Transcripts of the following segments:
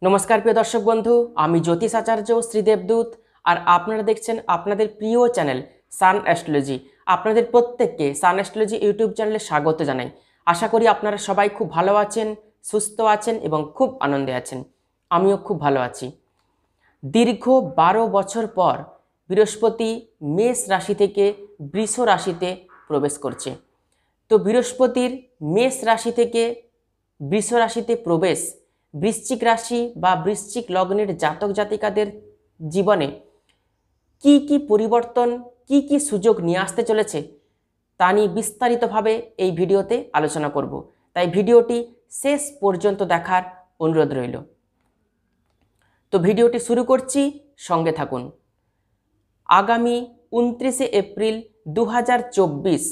नमस्कार प्रिय दर्शक बंधु आमी ज्योतिष आचार्य श्री देवदूत और आपनारा देखছেন আপনাদের প্রিয় চ্যানেল সান অ্যাস্ট্রোলজি। আপনাদের প্রত্যেককে সান অ্যাস্ট্রোলজি ইউটিউব চ্যানেলে স্বাগত জানাই। আশা করি আপনারা সবাই খুব ভালো আছেন, সুস্থ আছেন এবং খুব আনন্দে আছেন। আমিও খুব ভালো আছি। দীর্ঘ 12 বছর পর বৃহস্পতি মেষ রাশি থেকে বৃষ রাশিতে প্রবেশ করছে। তো বৃহস্পতির মেষ রাশি থেকে বৃষ রাশিতে প্রবেশ বৃশ্চিক রাশি বা বৃশ্চিক লগ্নের জাতক জাতিকাদের জীবনে কি কি পরিবর্তন, কি কি সুযোগ নিয়ে আসতে চলেছে তা নিয়ে বিস্তারিতভাবে এই ভিডিওতে আলোচনা করব। তাই ভিডিওটি শেষ পর্যন্ত দেখার অনুরোধ রইল। তো ভিডিওটি শুরু করছি, সঙ্গে থাকুন। আগামী 29 এপ্রিল 2024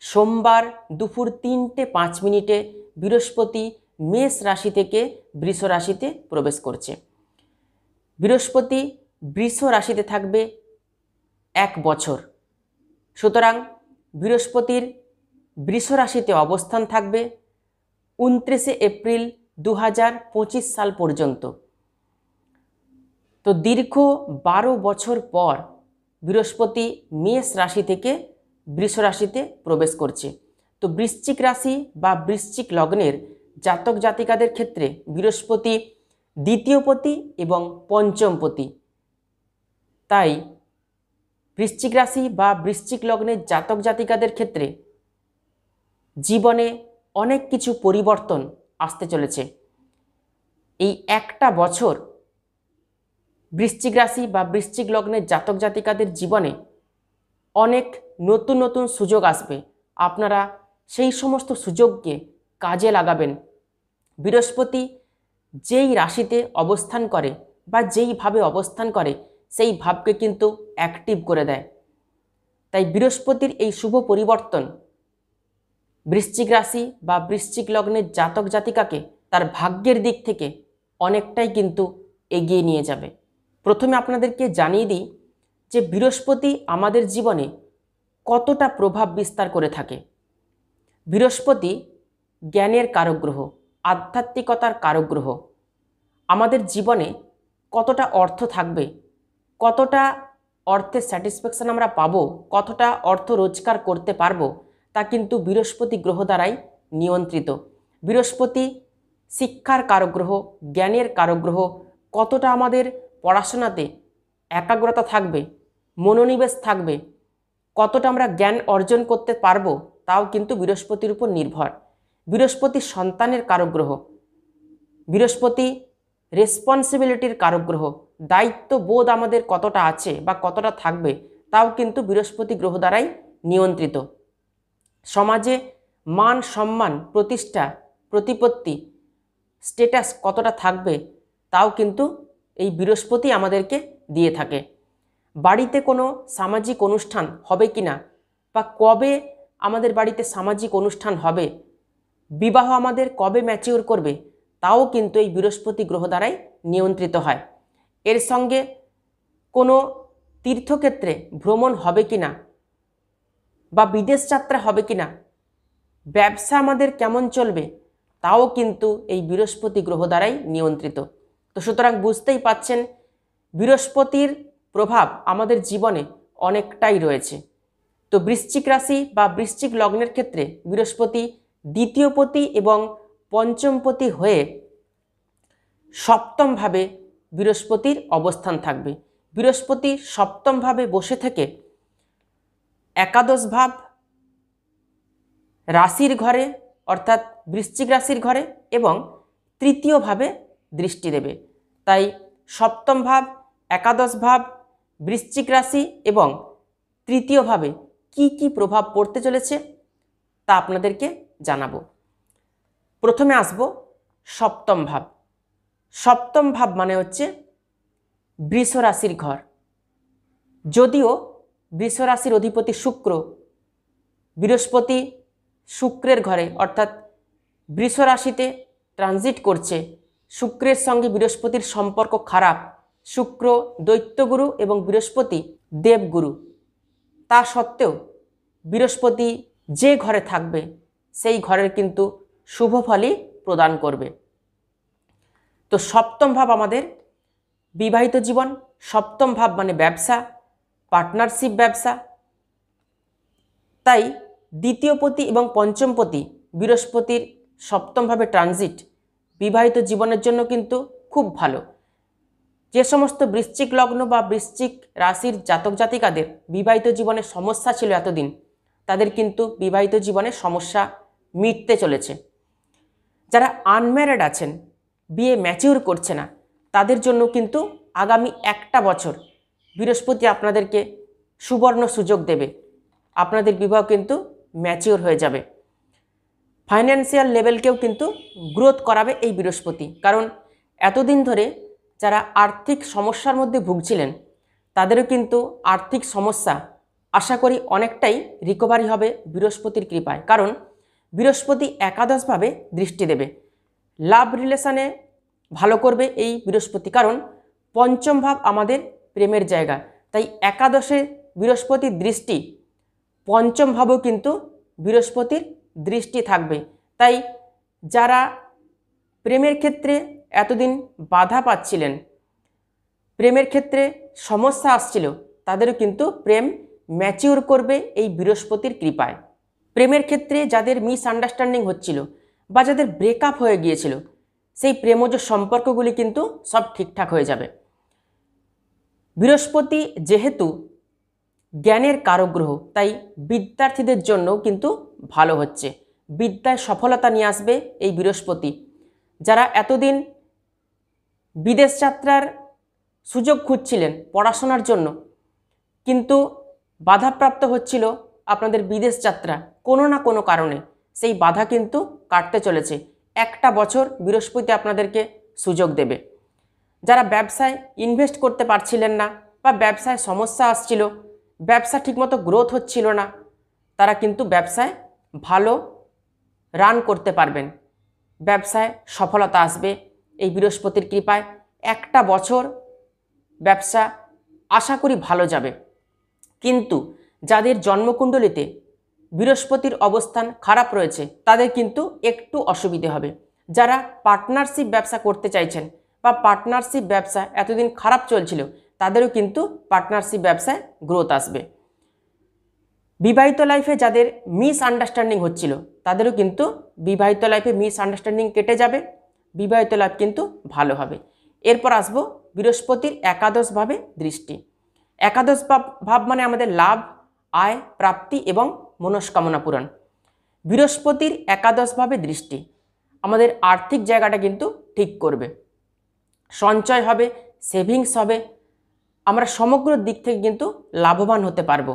সোমবার দুপুর 3:05 বৃহস্পতি মেষ রাশি থেকে বৃষ রাশিতে প্রবেশ করছে। বৃহস্পতি বৃষ রাশিতে থাকবে 1 বছর। সুতরাং বৃহস্পতির বৃষ রাশিতে অবস্থান থাকবে 29 এপ্রিল 2025 সাল পর্যন্ত। তো দীর্ঘ 12 বছর পর বৃহস্পতি মেষ রাশি থেকে বৃষ রাশিতে প্রবেশ করছে। তো বৃশ্চিক রাশি বা বৃশ্চিক লগ্নের জাতক জাতিকাদের ক্ষেত্রে বৃহস্পতি দ্বিতীয়পতি এবং পঞ্চমপতি। তাই বৃশ্চিক রাশি বা বৃশ্চিক লগ্নের জাতক জাতিকাদের ক্ষেত্রে জীবনে অনেক কিছু পরিবর্তন আসতে চলেছে। এই একটা বছর বৃশ্চিক রাশি বা বৃশ্চিক লগ্নের জাতক জাতিকাদের জীবনে অনেক নতুন নতুন সুযোগ আসবে। আপনারা সেই সমস্ত সুযোগকে কাজে লাগাবেন। বৃহস্পতি যেই রাশিতে অবস্থান করে বা যেইভাবে অবস্থান করে সেই ভাবকে কিন্তু অ্যাক্টিভ করে দেয়। তাই বৃহস্পতির এই শুভ পরিবর্তন বৃশ্চিক রাশি বা বৃশ্চিক লগ্নের জাতক জাতিকাকে তার ভাগ্যের দিক থেকে অনেকটাই কিন্তু এগিয়ে নিয়ে যাবে। প্রথমে আপনাদেরকে জানিয়ে দিই যে বৃহস্পতি আমাদের জীবনে কতটা প্রভাব বিস্তার করে থাকে। বৃহস্পতি জ্ঞানের কারক গ্রহ, আধ্যাত্মিকতার কারক গ্রহ। আমাদের জীবনে কতটা অর্থ থাকবে, কতটা অর্থের স্যাটিসফ্যাকশন আমরা পাবো, কতটা অর্থ রোজগার করতে পারবো তা কিন্তু বৃহস্পতি গ্রহ দ্বারাই নিয়ন্ত্রিত। বৃহস্পতি শিক্ষার কারক গ্রহ, জ্ঞানের কারক গ্রহ। কতটা আমাদের পড়াশোনাতে একাগ্রতা থাকবে, মনোনিবেশ থাকবে, কতটা আমরা জ্ঞান অর্জন করতে পারবো তাও কিন্তু বৃহস্পতির উপর নির্ভর। বৃহস্পতি সন্তানের কারক গ্রহ, বৃহস্পতি রেসপন্সিবিলিটির কারক গ্রহ। দায়িত্ববোধ আমাদের কতটা আছে বা কতটা থাকবে তাও কিন্তু বৃহস্পতি গ্রহ দ্বারাই নিয়ন্ত্রিত। সমাজে মান সম্মান, প্রতিষ্ঠা, প্রতিপত্তি, স্ট্যাটাস কতটা থাকবে তাও কিন্তু এই বৃহস্পতি আমাদেরকে দিয়ে থাকে। বাড়িতে কোনো সামাজিক অনুষ্ঠান হবে কিনা বা কবে আমাদের বাড়িতে সামাজিক অনুষ্ঠান হবে, বিবাহ আমাদের কবে ম্যাচিওর করবে তাও কিন্তু এই বৃহস্পতি গ্রহ দ্বারাই নিয়ন্ত্রিত হয়। এর সঙ্গে কোনো তীর্থক্ষেত্রে ভ্রমণ হবে কিনা বা বিদেশ যাত্রা হবে কিনা, ব্যবসা আমাদের কেমন চলবে তাও কিন্তু এই বৃহস্পতি গ্রহ দ্বারাই নিয়ন্ত্রিত। তো সুতরাং বুঝতেই পাচ্ছেন বৃহস্পতির প্রভাব আমাদের জীবনে অনেকটাই রয়েছে। তো বৃশ্চিক রাশি বা বৃশ্চিক লগ্নের ক্ষেত্রে বৃহস্পতি দ্বিতীয়পতি এবং পঞ্চমপতি হয়ে সপ্তমভাবে বৃহস্পতির অবস্থান থাকবে। বৃহস্পতি সপ্তমভাবে বসে থেকে একাদশ ভাব রাশির ঘরে অর্থাৎ বৃশ্চিক রাশির ঘরে এবং তৃতীয়ভাবে দৃষ্টি দেবে। তাই সপ্তম ভাব, একাদশ ভাব, বৃশ্চিক রাশি এবং তৃতীয়ভাবে কি কি প্রভাব পড়তে চলেছে তা আপনাদেরকে জানাবো। প্রথমে আসব সপ্তম ভাব। সপ্তম ভাব মানে হচ্ছে বৃষ রাশির ঘর। যদিও বৃষ রাশির অধিপতি শুক্র, বৃহস্পতি শুক্রের ঘরে অর্থাৎ বৃষ রাশিতে ট্রানজিট করছে, শুক্রের সঙ্গে বৃহস্পতির সম্পর্ক খারাপ। শুক্র দৈত্যগুরু এবং বৃহস্পতি দেবগুরু। তা সত্ত্বেও বৃহস্পতি যে ঘরে থাকবে সেই ঘরের কিন্তু শুভ ফলই প্রদান করবে। তো তো সপ্তম ভাব আমাদের বিবাহিত জীবন, সপ্তম ভাব মানে ব্যবসা, পার্টনারশিপ ব্যবসা। তাই দ্বিতীয় পতি এবং পঞ্চম পতি বৃহস্পতির সপ্তমভাবে ট্রানজিট বিবাহিত জীবনের জন্য কিন্তু খুব ভালো। যে সমস্ত বৃশ্চিক লগ্ন বা বৃশ্চিক রাশির জাতক জাতিকাদের বিবাহিত জীবনে সমস্যা ছিল এতদিন, তাদের কিন্তু বিবাহিত জীবনে সমস্যা মিটতে চলেছে। যারা আনম্যারিড আছেন, বিয়ে ম্যাচিউর করছে না, তাদের জন্য কিন্তু আগামী একটা বছর বৃহস্পতি আপনাদেরকে সুবর্ণ সুযোগ দেবে, আপনাদের বিবাহ কিন্তু ম্যাচিওর হয়ে যাবে। ফাইন্যান্সিয়াল লেভেলকেও কিন্তু গ্রোথ করাবে এই বৃহস্পতি। কারণ এতদিন ধরে যারা আর্থিক সমস্যার মধ্যে ভুগছিলেন, তাদেরও কিন্তু আর্থিক সমস্যা আশা করি অনেকটাই রিকভারি হবে বৃহস্পতির কৃপায়। কারণ বৃহস্পতি একাদশভাবে দৃষ্টি দেবে, লাভ রিলেশনে ভালো করবে এই বৃহস্পতি। কারণ পঞ্চম ভাব আমাদের প্রেমের জায়গা, তাই একাদশে বৃহস্পতির দৃষ্টি, পঞ্চম ভাবেও কিন্তু বৃহস্পতির দৃষ্টি থাকবে। তাই যারা প্রেমের ক্ষেত্রে এতদিন বাধা পাচ্ছিলেন, প্রেমের ক্ষেত্রে সমস্যা আসছিল, তাদেরও কিন্তু প্রেম ম্যাচিওর করবে এই বৃহস্পতির কৃপায়। প্রেমের ক্ষেত্রে যাদের মিসআন্ডারস্ট্যান্ডিং হচ্ছিল বা যাদের ব্রেকআপ হয়ে গিয়েছিল, সেই প্রেমজ সম্পর্কগুলি কিন্তু সব ঠিকঠাক হয়ে যাবে। বৃহস্পতি যেহেতু জ্ঞানের কারক গ্রহ, তাই বিদ্যার্থীদের জন্যও কিন্তু ভালো হচ্ছে, বিদ্যায় সফলতা নিয়ে আসবে এই বৃহস্পতি। যারা এতদিন বিদেশ যাত্রার সুযোগ খুঁজছিলেন পড়াশোনার জন্য, কিন্তু বাধাপ্রাপ্ত হচ্ছিল আপনাদের বিদেশ যাত্রা কোনো না কোনো কারণে, সেই বাধা কিন্তু কাটতে চলেছে। একটা বছর বৃহস্পতি আপনাদেরকে সুযোগ দেবে। যারা ব্যবসায় ইনভেস্ট করতে পারছিলেন না বা ব্যবসায় সমস্যা আসছিল, ব্যবসা ঠিকমতো গ্রোথ হচ্ছিল না, তারা কিন্তু ব্যবসায় ভালো রান করতে পারবেন, ব্যবসায় সফলতা আসবে এই বৃহস্পতির কৃপায়। একটা বছর ব্যবসা আশা করি ভালো যাবে। কিন্তু যাদের জন্মকুণ্ডলিতে বৃহস্পতির অবস্থান খারাপ রয়েছে, তাদের কিন্তু একটু অসুবিধে হবে। যারা পার্টনারশিপ ব্যবসা করতে চাইছেন বা পার্টনারশিপ ব্যবসা এতদিন খারাপ চলছিল, তাদেরও কিন্তু পার্টনারশিপ ব্যবসায় গ্রোথ আসবে। বিবাহিত লাইফে যাদের মিসআন্ডারস্ট্যান্ডিং হচ্ছিল, তাদেরও কিন্তু বিবাহিত লাইফে মিসআন্ডারস্ট্যান্ডিং কেটে যাবে, বিবাহিত লাইফ কিন্তু ভালো হবে। এরপর আসবো বৃহস্পতির একাদশভাবে দৃষ্টি। একাদশ ভাব মানে আমাদের লাভ, আয়, প্রাপ্তি এবং মনস্কামনা পূরণ। বৃহস্পতির একাদশভাবে দৃষ্টি আমাদের আর্থিক জায়গাটা কিন্তু ঠিক করবে, সঞ্চয় হবে, সেভিংস হবে, আমরা সমগ্র দিক থেকে কিন্তু লাভবান হতে পারবো।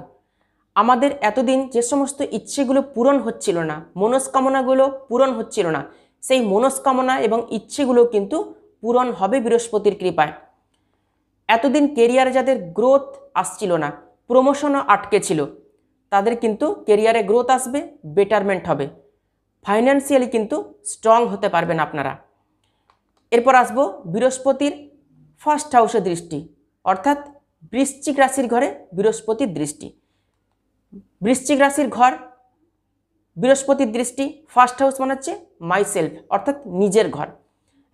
আমাদের এতদিন যে সমস্ত ইচ্ছেগুলো পূরণ হচ্ছিল না, মনস্কামনাগুলো পূরণ হচ্ছিল না, সেই মনস্কামনা এবং ইচ্ছেগুলো কিন্তু পূরণ হবে বৃহস্পতির কৃপায়। এতদিন কেরিয়ারে যাদের গ্রোথ আসছিল না, প্রমোশনও আটকে ছিল, তাদের কিন্তু কেরিয়ারে গ্রোথ আসবে, বেটারমেন্ট হবে, ফাইন্যান্সিয়ালি কিন্তু স্ট্রং হতে পারবেন আপনারা। এরপর আসবো বৃহস্পতির ফার্স্ট হাউসে দৃষ্টি, অর্থাৎ বৃশ্চিক রাশির ঘরে বৃহস্পতির দৃষ্টি। বৃশ্চিক রাশির ঘর বৃহস্পতির দৃষ্টি, ফার্স্ট হাউস মানে হচ্ছে মাই সেলফ, অর্থাৎ নিজের ঘর।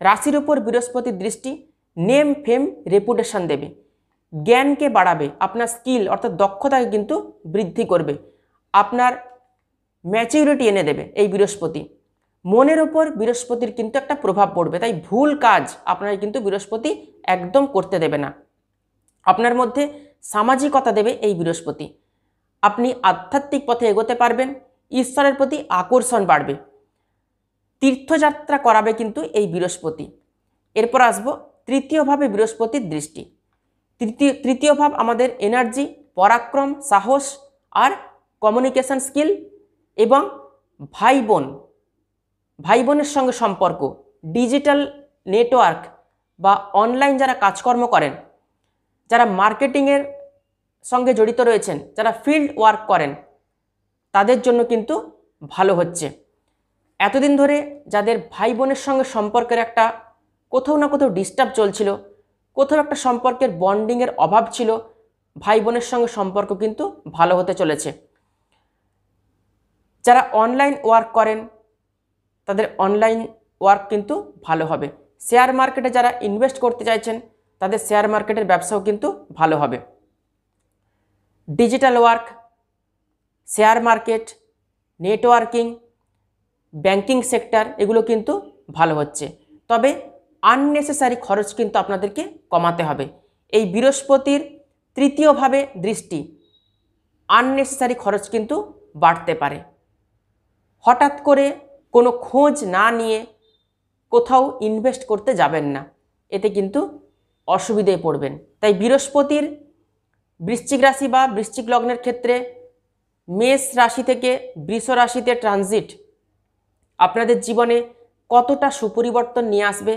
রাশির উপর বৃহস্পতির দৃষ্টি নেম, ফেম, রেপুটেশন দেবে, জ্ঞানকে বাড়াবে, আপনার স্কিল অর্থাৎ দক্ষতাকে কিন্তু বৃদ্ধি করবে, আপনার ম্যাচিউরিটি এনে দেবে এই বৃহস্পতি। মনের ওপর বৃহস্পতির কিন্তু একটা প্রভাব পড়বে, তাই ভুল কাজ আপনার কিন্তু বৃহস্পতি একদম করতে দেবে না। আপনার মধ্যে সামাজিকতা দেবে এই বৃহস্পতি, আপনি আধ্যাত্মিক পথে এগোতে পারবেন, ঈশ্বরের প্রতি আকর্ষণ বাড়বে, তীর্থযাত্রা করাবে কিন্তু এই বৃহস্পতি। এরপর আসবো তৃতীয়ভাবে বৃহস্পতির দৃষ্টি। তৃতীয় ভাব আমাদের এনার্জি, পরাক্রম, সাহস আর কমিউনিকেশন স্কিল এবং ভাই বোনের সঙ্গে সম্পর্ক, ডিজিটাল নেটওয়ার্ক বা অনলাইন যারা কাজকর্ম করেন, যারা মার্কেটিংয়ের সঙ্গে জড়িত রয়েছেন, যারা ফিল্ড ওয়ার্ক করেন, তাদের জন্য কিন্তু ভালো হচ্ছে। এতদিন ধরে যাদের ভাই বোনের সঙ্গে সম্পর্কের একটা কোথাও না কোথাও ডিস্টার্ব চলছিল, কোথাও একটা সম্পর্কের বন্ডিংয়ের অভাব ছিল, ভাই বোনের সঙ্গে সম্পর্ক কিন্তু ভালো হতে চলেছে। যারা অনলাইন ওয়ার্ক করেন, তাদের অনলাইন ওয়ার্ক কিন্তু ভালো হবে। শেয়ার মার্কেটে যারা ইনভেস্ট করতে চাইছেন তাদের শেয়ার মার্কেটের ব্যবসাও কিন্তু ভালো হবে। Digital work, share market, networking, banking sector এগুলো কিন্তু ভালো হচ্ছে। তবে আননেসেসারি খরচ কিন্তু আপনাদেরকে কমাতে হবে। এই বৃহস্পতির তৃতীয়ভাবে দৃষ্টি, আননেসেসারি খরচ কিন্তু বাড়তে পারে। হঠাৎ করে কোনো খোঁজ না নিয়ে কোথাও ইনভেস্ট করতে যাবেন না, এতে কিন্তু অসুবিধায় পড়বেন। তাই বৃহস্পতির বৃশ্চিক রাশি বা বৃশ্চিক লগ্নের ক্ষেত্রে মেষ রাশি থেকে বৃষ রাশিতে ট্রানজিট আপনাদের জীবনে কতটা সুপরিবর্তন নিয়ে আসবে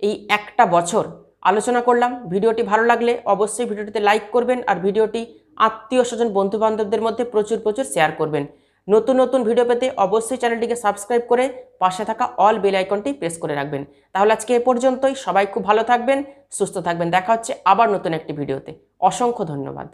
এই একটা বছর আলোচনা করলাম। ভিডিওটি ভালো লাগলে অবশ্যই ভিডিওটিতে লাইক করবেন আর ভিডিওটি আত্মীয় স্বজন বন্ধু বান্ধবদের মধ্যে প্রচুর শেয়ার করবেন। নতুন নতুন ভিডিও পেতে অবশ্যই চ্যানেলটিকে সাবস্ক্রাইব করে পাশে থাকা অল বেল আইকনটি প্রেস করে রাখবেন। তাহলে আজকে এ পর্যন্তই। সবাই খুব ভালো থাকবেন, সুস্থ থাকবেন। দেখা হচ্ছে আবার নতুন একটি ভিডিওতে। অসংখ্য ধন্যবাদ।